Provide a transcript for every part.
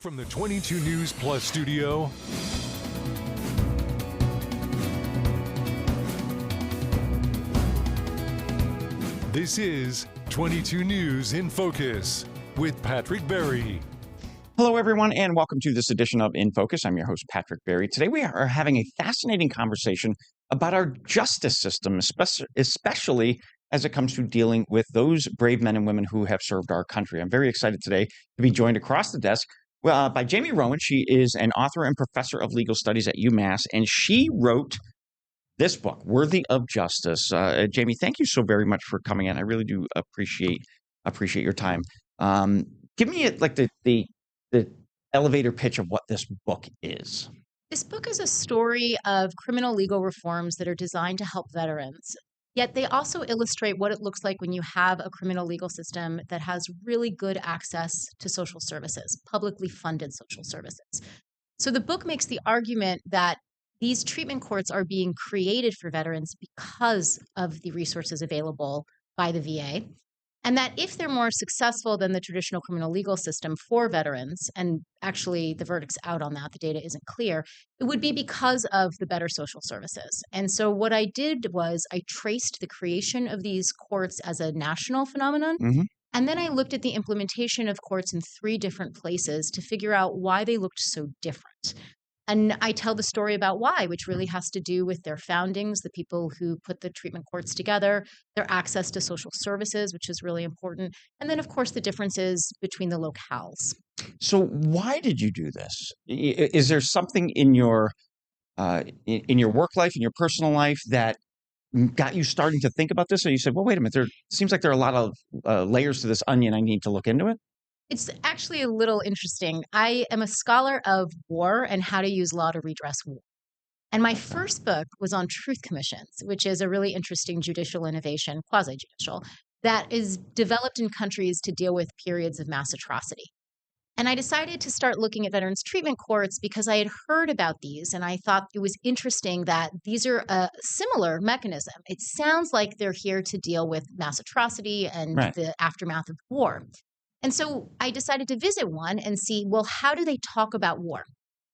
From the 22 News Plus studio, this is 22 News in Focus with Patrick Berry. Hello, everyone, and welcome to this edition of In Focus. I'm your host, Patrick Berry. Today, we are having a fascinating conversation about our justice system, especially as it comes to dealing with those brave men and women who have served our country. I'm very excited today to be joined across the desk by Jamie Rowen. She is an author and professor of legal studies at UMass, and she wrote this book, Worthy of Justice. Jamie, thank you so very much for coming in. I really do appreciate your time. Give me the elevator pitch of what this book is. This book is a story of criminal legal reforms that are designed to help veterans. Yet they also illustrate what it looks like when you have a criminal legal system that has really good access to social services, publicly funded social services. So the book makes the argument that these treatment courts are being created for veterans because of the resources available by the VA. And that if they're more successful than the traditional criminal legal system for veterans, and actually the verdict's out on that, the data isn't clear, it would be because of the better social services. And so what I did was I traced the creation of these courts as a national phenomenon. Mm-hmm. And then I looked at the implementation of courts in 3 different places to figure out why they looked so different. And I tell the story about why, which really has to do with their foundings, the people who put the treatment courts together, their access to social services, which is really important, and then, of course, the differences between the locales. So why did you do this? Is there something in your work life, in your personal life, that got you starting to think about this? Or you said, well, wait a minute, seems like there are a lot of layers to this onion. I need to look into it. It's actually a little interesting. I am a scholar of war and how to use law to redress war. And my first book was on truth commissions, which is a really interesting judicial innovation, quasi-judicial, that is developed in countries to deal with periods of mass atrocity. And I decided to start looking at veterans treatment courts because I had heard about these, and I thought it was interesting that these are a similar mechanism. It sounds like they're here to deal with mass atrocity and the aftermath of war. And so I decided to visit one and see, well, how do they talk about war?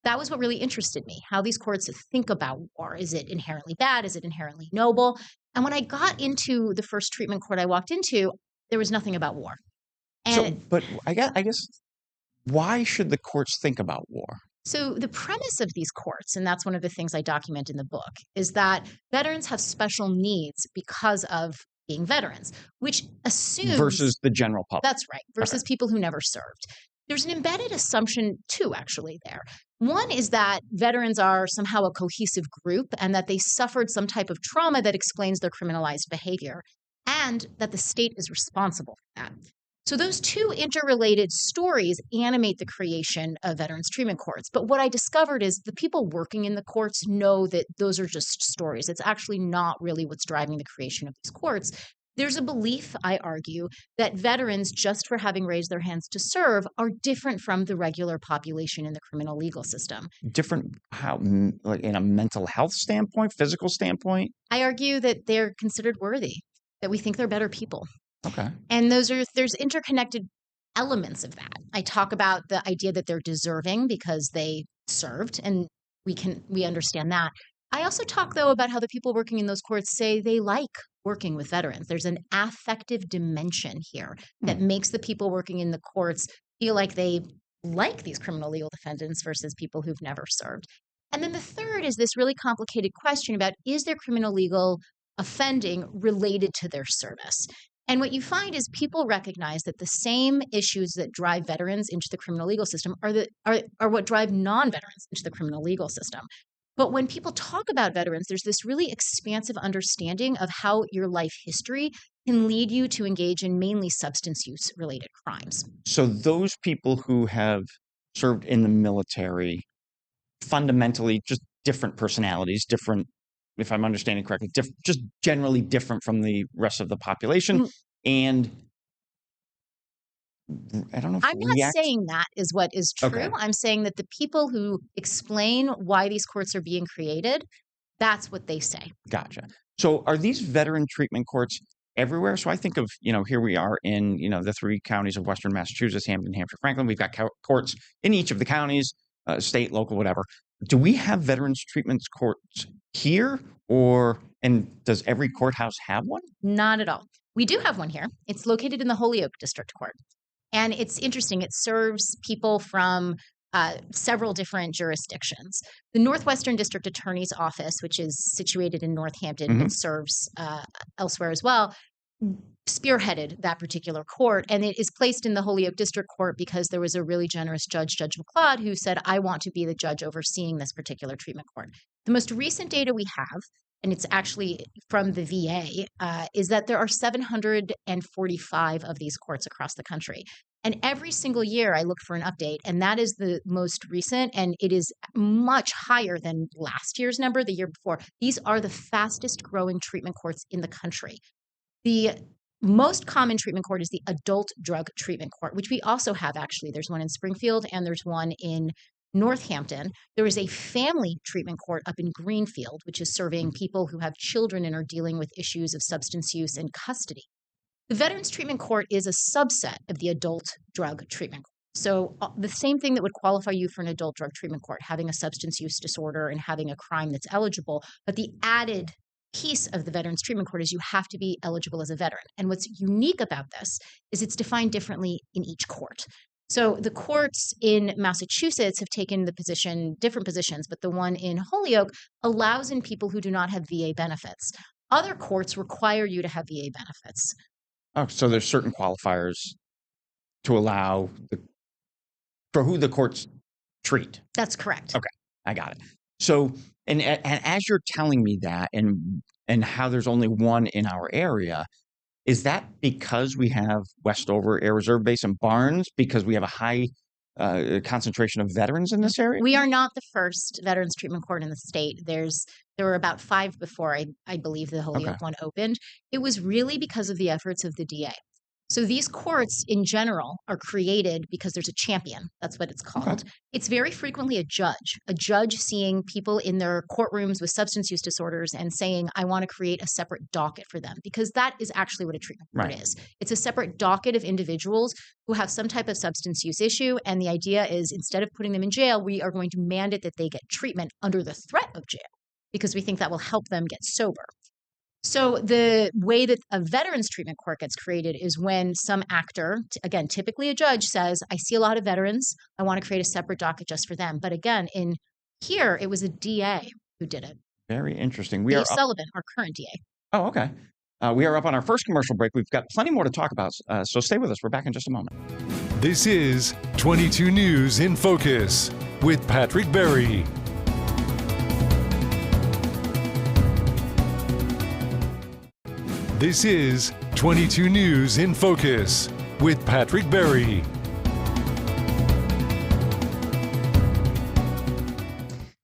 That was what really interested me, how these courts think about war. Is it inherently bad? Is it inherently noble? And when I got into the first treatment court I walked into, there was nothing about war. But I guess, why should the courts think about war? So the premise of these courts, and that's one of the things I document in the book, is that veterans have special needs because of being veterans, which assumes— Versus the general public. That's right, versus people who never served. There's an embedded assumption, too, actually, there. One is that veterans are somehow a cohesive group and that they suffered some type of trauma that explains their criminalized behavior, and that the state is responsible for that. So those 2 interrelated stories animate the creation of veterans treatment courts. But what I discovered is the people working in the courts know that those are just stories. It's actually not really what's driving the creation of these courts. There's a belief, I argue, that veterans, just for having raised their hands to serve, are different from the regular population in the criminal legal system. Different how, like in a mental health standpoint, physical standpoint? I argue that they're considered worthy, that we think they're better people. Okay. And there's interconnected elements of that. I talk about the idea that they're deserving because they served, and we understand that. I also talk, though, about how the people working in those courts say they like working with veterans. There's an affective dimension here that makes the people working in the courts feel like they like these criminal legal defendants versus people who've never served. And then the third is this really complicated question about, is their criminal legal offending related to their service? And what you find is people recognize that the same issues that drive veterans into the criminal legal system are what drive non-veterans into the criminal legal system. But when people talk about veterans, there's this really expansive understanding of how your life history can lead you to engage in mainly substance use related crimes. So those people who have served in the military, fundamentally just different personalities, different, if I'm understanding correctly, just generally different from the rest of the population. Mm-hmm. And I don't know if I'm not saying that is what is true. Okay. I'm saying that the people who explain why these courts are being created, that's what they say. Gotcha. So are these veteran treatment courts everywhere. So I think of, here we are in, the three counties of Western Massachusetts, Hampden, Hampshire, Franklin. We've got courts in each of the counties, state, local, whatever. Do we have veterans treatment courts here, and does every courthouse have one? Not at all. We do have one here. It's located in the Holyoke District Court. And it's interesting. It serves people from several different jurisdictions. The Northwestern District Attorney's Office, which is situated in Northampton, but serves elsewhere as well, spearheaded that particular court. And it is placed in the Holyoke District Court because there was a really generous judge, Judge McLeod, who said, I want to be the judge overseeing this particular treatment court. The most recent data we have, and it's actually from the VA, is that there are 745 of these courts across the country. And every single year I look for an update, and that is the most recent, and it is much higher than last year's number, the year before. These are the fastest growing treatment courts in the country. The most common treatment court is the adult drug treatment court, which we also have actually. There's one in Springfield and there's one in Northampton. There is a family treatment court up in Greenfield, which is serving people who have children and are dealing with issues of substance use and custody. The Veterans Treatment Court is a subset of the adult drug treatment court. So the same thing that would qualify you for an adult drug treatment court, having a substance use disorder and having a crime that's eligible, but the added piece of the Veterans Treatment Court is you have to be eligible as a veteran. And what's unique about this is it's defined differently in each court. So the courts in Massachusetts have taken different positions, but the one in Holyoke allows in people who do not have VA benefits. Other courts require you to have VA benefits. Oh, so there's certain qualifiers to allow for who the courts treat. That's correct. Okay, I got it. So, and as you're telling me that, and how there's only one in our area, is that because we have Westover Air Reserve Base and Barnes, because we have a high concentration of veterans in this area? We are not the first veterans treatment court in the state. There were about 5 before I believe the Holyoke one opened. It was really because of the efforts of the DA. So these courts in general are created because there's a champion. That's what it's called. Okay. It's very frequently a judge seeing people in their courtrooms with substance use disorders and saying, I want to create a separate docket for them, because that is actually what a treatment court is. It's a separate docket of individuals who have some type of substance use issue. And the idea is, instead of putting them in jail, we are going to mandate that they get treatment under the threat of jail, because we think that will help them get sober. So the way that a veterans treatment court gets created is when some actor, again, typically a judge, says, I see a lot of veterans, I want to create a separate docket just for them. But again, in here, it was a DA who did it. Very interesting. Dave Sullivan, our current DA. Oh, okay. We are up on our first commercial break. We've got plenty more to talk about, so stay with us. We're back in just a moment. This is 22 News in Focus with Patrick Berry. This is 22 News in Focus with Patrick Berry.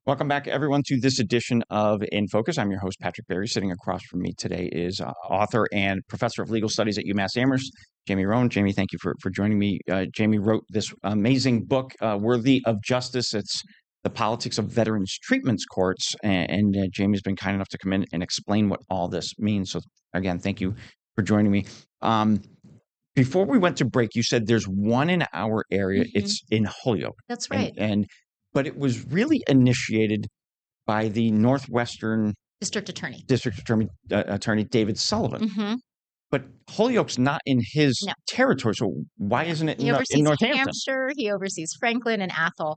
Welcome back, everyone, to this edition of In Focus. I'm your host, Patrick Berry. Sitting across from me today is author and professor of legal studies at UMass Amherst, Jamie Rowen. Jamie, thank you for joining me. Jamie wrote this amazing book, Worthy of Justice. It's The Politics of Veterans Treatment Courts. And Jamie's been kind enough to come in and explain what all this means. So again, thank you for joining me. Before we went to break, you said there's one in our area. Mm-hmm. It's in Holyoke. That's right. But it was really initiated by the Northwestern District Attorney David Sullivan. Mm-hmm. But Holyoke's not in his territory, so why isn't it in Northampton? Hampshire, he oversees Franklin and Athol.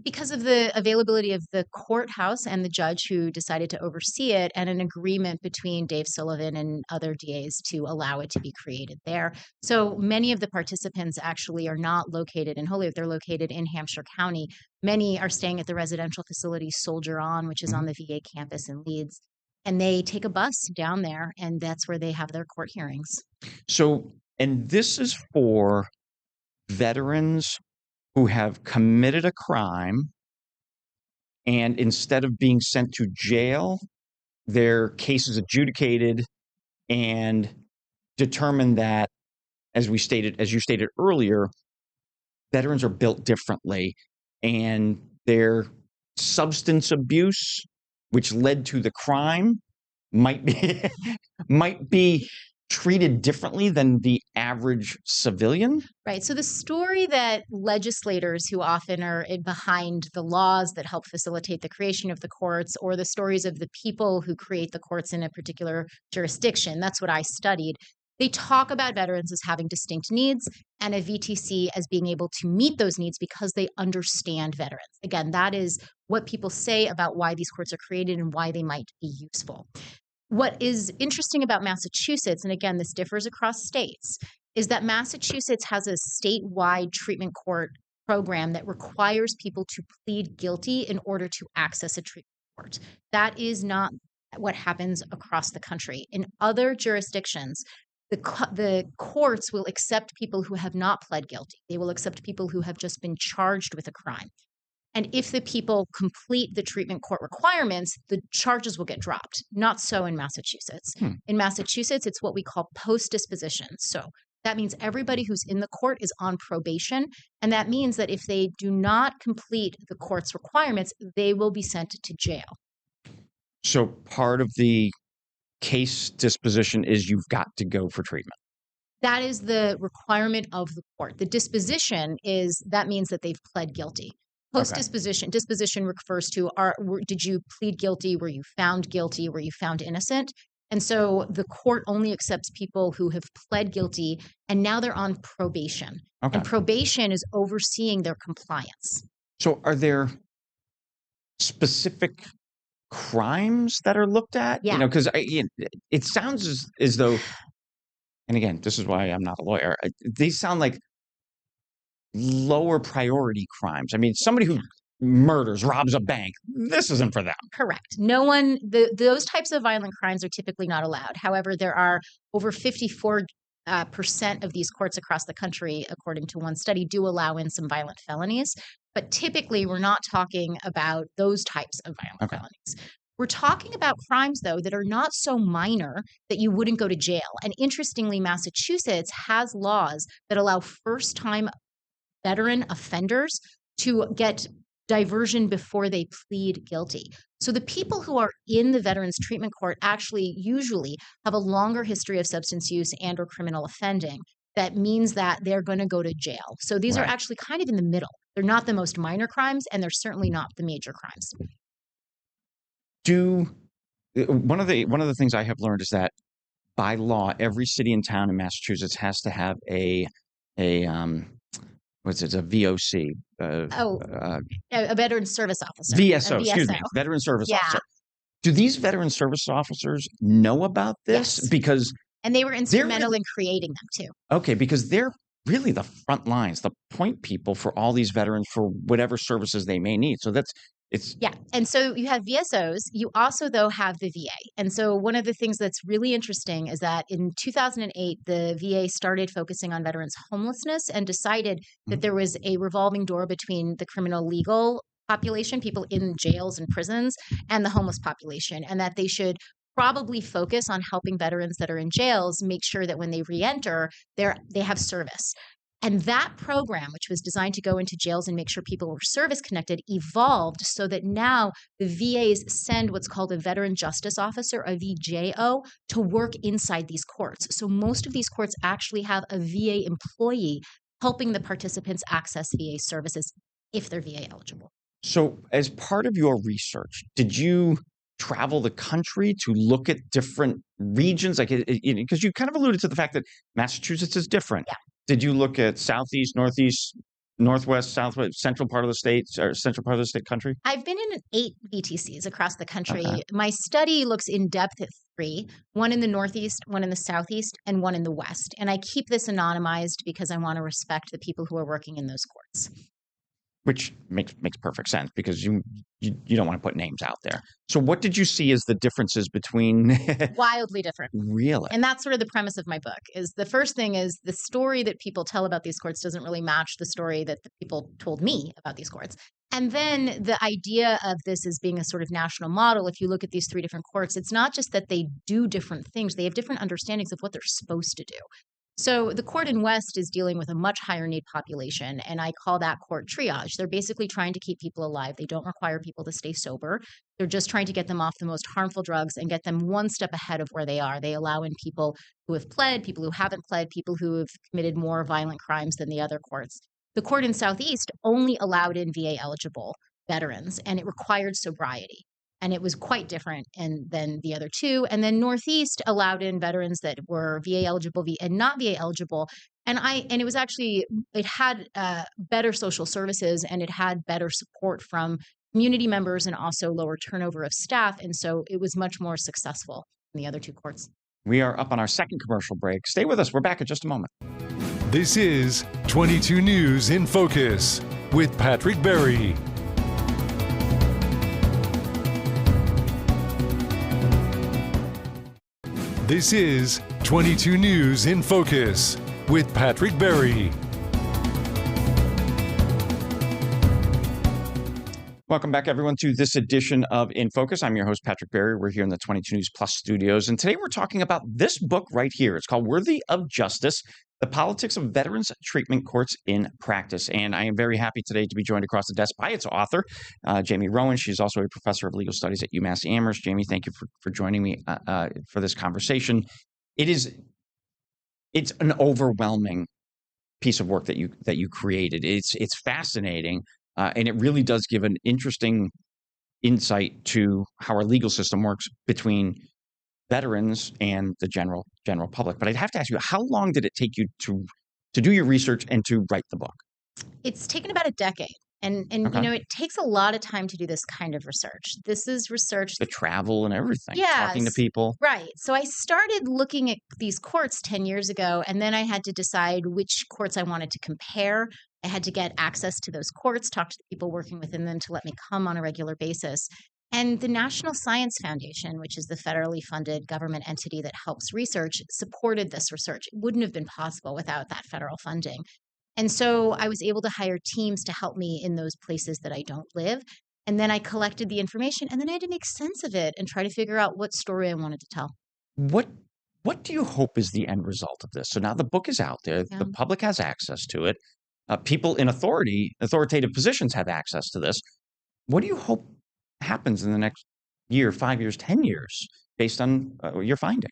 Because of the availability of the courthouse and the judge who decided to oversee it, and an agreement between Dave Sullivan and other DAs to allow it to be created there. So many of the participants actually are not located in Holyoke. They're located in Hampshire County. Many are staying at the residential facility Soldier On, which is on the VA campus in Leeds. And they take a bus down there, and that's where they have their court hearings. So, and this is for veterans who have committed a crime, and instead of being sent to jail, their case is adjudicated and determined that, as you stated earlier, veterans are built differently, and their substance abuse, which led to the crime, might be treated differently than the average civilian? Right. So the story that legislators who often are behind the laws that help facilitate the creation of the courts, or the stories of the people who create the courts in a particular jurisdiction, that's what I studied. They talk about veterans as having distinct needs and a VTC as being able to meet those needs because they understand veterans. Again, that is what people say about why these courts are created and why they might be useful. What is interesting about Massachusetts, and again, this differs across states, is that Massachusetts has a statewide treatment court program that requires people to plead guilty in order to access a treatment court. That is not what happens across the country. In other jurisdictions, the courts will accept people who have not pled guilty. They will accept people who have just been charged with a crime. And if the people complete the treatment court requirements, the charges will get dropped. Not so in Massachusetts. In Massachusetts, it's what we call post-disposition. So that means everybody who's in the court is on probation. And that means that if they do not complete the court's requirements, they will be sent to jail. So part of the case disposition is you've got to go for treatment. That is the requirement of the court. The disposition that means that they've pled guilty. Disposition refers to did you plead guilty? Were you found guilty? Were you found innocent? And so the court only accepts people who have pled guilty and now they're on probation. Okay. And probation is overseeing their compliance. So are there specific crimes that are looked at? Yeah. Because it sounds as though, and again, this is why I'm not a lawyer, these sound like lower priority crimes. I mean, somebody who murders, robs a bank, this isn't for them. Correct. Those types of violent crimes are typically not allowed. However, there are over 54% of these courts across the country, according to one study, do allow in some violent felonies. But typically, we're not talking about those types of violent felonies. We're talking about crimes, though, that are not so minor that you wouldn't go to jail. And interestingly, Massachusetts has laws that allow first-time veteran offenders to get diversion before they plead guilty. So the people who are in the Veterans Treatment Court actually usually have a longer history of substance use and or criminal offending. That means that they're going to go to jail. So these are actually kind of in the middle. They're not the most minor crimes, and they're certainly not the major crimes. One of the things I have learned is that by law, every city and town in Massachusetts has to have a VOC? A veteran service officer. VSO, excuse me, veteran service officer. Do these veteran service officers know about this? Yes. And they were instrumental in creating them too. Okay, because they're really the front lines, the point people for all these veterans for whatever services they may need. So yeah. And so you have VSOs. You also, though, have the VA. And so one of the things that's really interesting is that in 2008, the VA started focusing on veterans' homelessness and decided that there was a revolving door between the criminal legal population, people in jails and prisons, and the homeless population, and that they should probably focus on helping veterans that are in jails make sure that when they reenter, they have service. And that program, which was designed to go into jails and make sure people were service connected, evolved so that now the VAs send what's called a veteran justice officer, a VJO, to work inside these courts. So most of these courts actually have a VA employee helping the participants access VA services if they're VA eligible. So as part of your research, did you travel the country to look at different regions? Like, because you kind of alluded to the fact that Massachusetts is different. Yeah. Did you look at Southeast, Northeast, Northwest, Southwest, central part of the states, or central part of the country? I've been in 8 VTCs across the country. Okay. My study looks in depth at 3, one in the Northeast, one in the Southeast, and one in the West. And I keep this anonymized because I want to respect the people who are working in those courts. Which makes perfect sense because you don't want to put names out there. So what did you see as the differences between? Wildly different. Really? And that's sort of the premise of my book. Is the first thing is the story that people tell about these courts doesn't really match the story that the people told me about these courts. And then the idea of this as being a sort of national model, if you look at these 3 different courts, it's not just that they do different things, they have different understandings of what they're supposed to do. So the court in West is dealing with a much higher need population, and I call that court triage. They're basically trying to keep people alive. They don't require people to stay sober. They're just trying to get them off the most harmful drugs and get them one step ahead of where they are. They allow in people who have pled, people who haven't pled, people who have committed more violent crimes than the other courts. The court in Southeast only allowed in VA-eligible veterans, and it required sobriety. And it was quite different than the other two. And then Northeast allowed in veterans that were VA eligible and not VA eligible. And it was actually, it had better social services, and it had better support from community members and also lower turnover of staff. And so it was much more successful than the other two courts. We are up on our second commercial break. Stay with us. We're back in just a moment. This is 22 News in Focus with Patrick Berry. This is 22 News in Focus with Patrick Berry. Welcome back, everyone, to this edition of In Focus. I'm your host, Patrick Berry. We're here in the 22 News Plus studios, and today we're talking about this book right here. It's called Worthy of Justice: The Politics of Veterans Treatment Courts in Practice. And I am very happy today to be joined across the desk by its author, Jamie Rowen. She's also a professor of legal studies at UMass Amherst. Jamie, thank you for joining me for this conversation. It's an overwhelming piece of work that you created. It's fascinating. And it really does give an interesting insight to how our legal system works between veterans and the general public. But I'd have to ask you, how long did it take you to do your research and to write the book? It's taken about a decade. And Okay. it takes a lot of time to do this kind of research. This is research. The travel and everything, Yes. talking to people. Right. So I started looking at these courts 10 years ago, and then I had to decide which courts I wanted to compare. I had to get access to those courts, talk to the people working within them to let me come on a regular basis. And the National Science Foundation, which is the federally funded government entity that helps research, supported this research. It wouldn't have been possible without that federal funding. And so I was able to hire teams to help me in those places that I don't live. And then I collected the information, and then I had to make sense of it and try to figure out what story I wanted to tell. What do you hope is the end result of this? So now the book is out there. Yeah. The public has access to it. People in authoritative positions have access to this. What do you hope happens in the next year, 5 years, 10 years, based on your findings?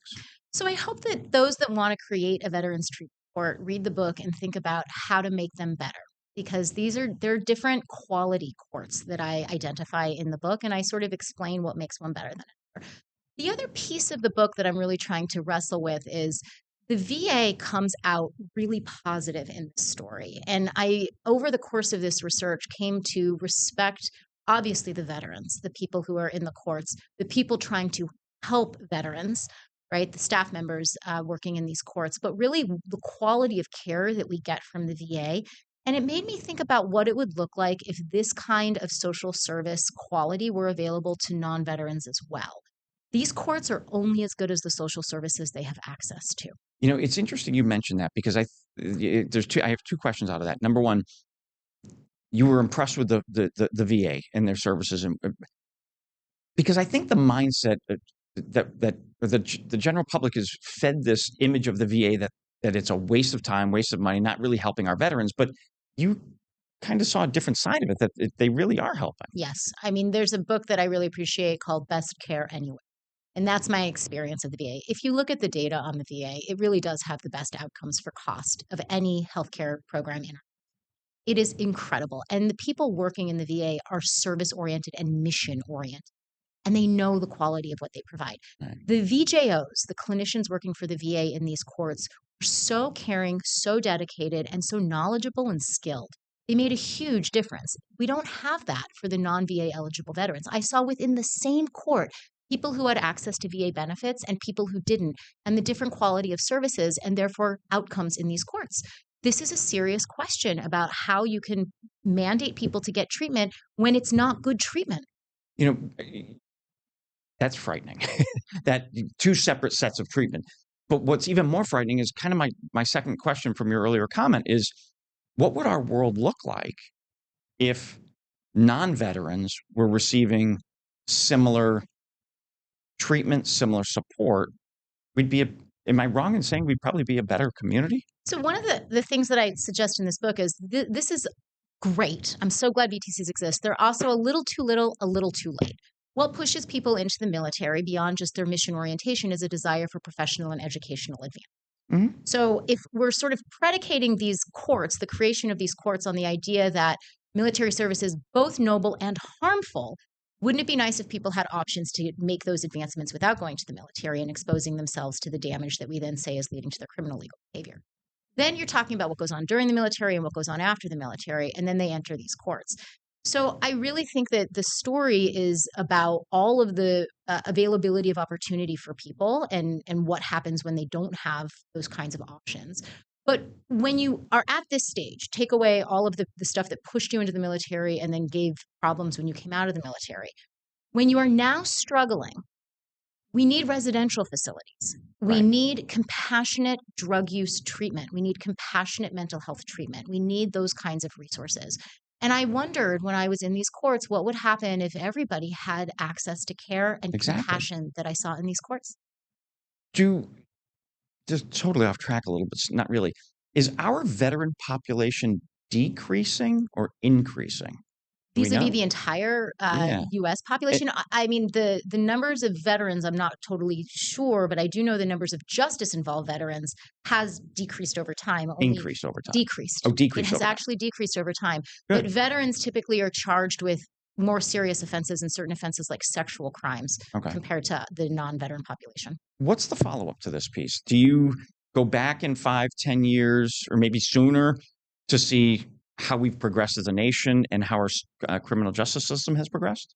So I hope that those that want to create a veterans treatment court read the book and think about how to make them better, because they're different quality courts that I identify in the book, and I sort of explain what makes one better than another. The other piece of the book that I'm really trying to wrestle with is the VA comes out really positive in this story. And I, over the course of this research, came to respect, obviously, the veterans, the people who are in the courts, the people trying to help veterans, right? The staff members working in these courts, but really the quality of care that we get from the VA. And it made me think about what it would look like if this kind of social service quality were available to non-veterans as well. These courts are only as good as the social services they have access to. You know, it's interesting you mentioned that, because I have two questions out of that. Number one, you were impressed with the VA and their services, and because I think the mindset that the general public is fed this image of the VA that it's a waste of time, waste of money, not really helping our veterans. But you kind of saw a different side of it, that they really are helping. Yes. I mean, there's a book that I really appreciate called Best Care Anywhere. And that's my experience of the VA. If you look at the data on the VA, it really does have the best outcomes for cost of any healthcare program in our. It is incredible. And the people working in the VA are service-oriented and mission-oriented, and they know the quality of what they provide. Right. The VJOs, the clinicians working for the VA in these courts, were so caring, so dedicated, and so knowledgeable and skilled. They made a huge difference. We don't have that for the non-VA eligible veterans. I saw within the same court people who had access to VA benefits and people who didn't, and the different quality of services and therefore outcomes in these courts. This is a serious question about how you can mandate people to get treatment when it's not good treatment. You know, that's frightening. That two separate sets of treatment. But what's even more frightening is kind of my second question from your earlier comment is, what would our world look like if non-veterans were receiving similar treatment, similar support? Am I wrong in saying we'd probably be a better community? So one of the things that I suggest in this book is this is great. I'm so glad VTCs exist. They're also a little too little, a little too late. What pushes people into the military beyond just their mission orientation is a desire for professional and educational advance. So if we're sort of predicating these courts, the creation of these courts, on the idea that military service is both noble and harmful, wouldn't it be nice if people had options to make those advancements without going to the military and exposing themselves to the damage that we then say is leading to their criminal legal behavior? Then you're talking about what goes on during the military and what goes on after the military, and then they enter these courts. So I really think that the story is about all of the availability of opportunity for people and what happens when they don't have those kinds of options. But when you are at this stage, take away all of the stuff that pushed you into the military and then gave problems when you came out of the military. When you are now struggling, we need residential facilities. We Right. need compassionate drug use treatment. We need compassionate mental health treatment. We need those kinds of resources. And I wondered when I was in these courts, what would happen if everybody had access to care and Exactly. compassion that I saw in these courts? Just totally off track a little bit, not really. Is our veteran population decreasing or increasing? Do we Vis-a-vis know? the entire Yeah. U.S. It, population, I mean, the numbers of veterans, I'm not totally sure, but I do know the numbers of justice-involved veterans has decreased over time, only increased over time. decreased. Oh, It decreased has over time. actually decreased over time. But Good. veterans typically are charged with more serious offenses and certain offenses like sexual crimes Okay. compared to the non-veteran population. What's the follow-up to this piece? Do you go back in 5, 10 years, or maybe sooner, to see how we've progressed as a nation and how our criminal justice system has progressed?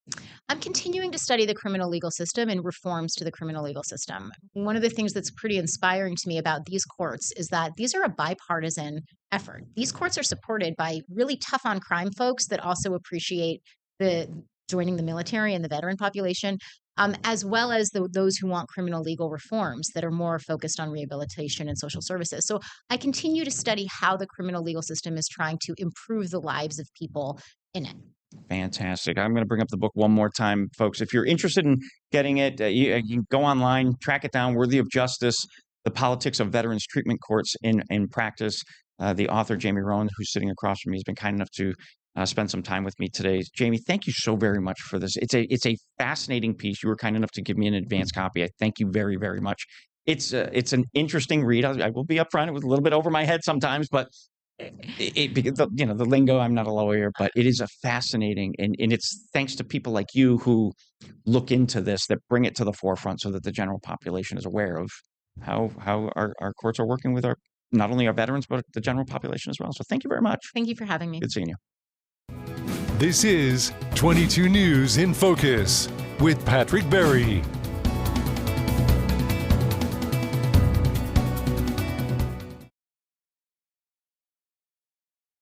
I'm continuing to study the criminal legal system and reforms to the criminal legal system. One of the things that's pretty inspiring to me about these courts is that these are a bipartisan effort. These courts are supported by really tough on crime folks that also appreciate the joining the military and the veteran population, as well as those who want criminal legal reforms that are more focused on rehabilitation and social services. So I continue to study how the criminal legal system is trying to improve the lives of people in it. Fantastic. I'm going to bring up the book one more time, folks. If you're interested in getting it, you can go online, track it down, Worthy of Justice, The Politics of Veterans Treatment Courts in Practice. The author, Jamie Rowen, who's sitting across from me, has been kind enough to spend some time with me today. Jamie, thank you so very much for this. It's a fascinating piece. You were kind enough to give me an advance copy. I thank you very, very much. It's an interesting read. I will be upfront. It was a little bit over my head sometimes, but because the lingo, I'm not a lawyer, but it is a fascinating, and it's thanks to people like you who look into this, that bring it to the forefront so that the general population is aware of how our courts are working with not only our veterans, but the general population as well. So thank you very much. Thank you for having me. Good seeing you. This is 22 News in Focus with Patrick Berry.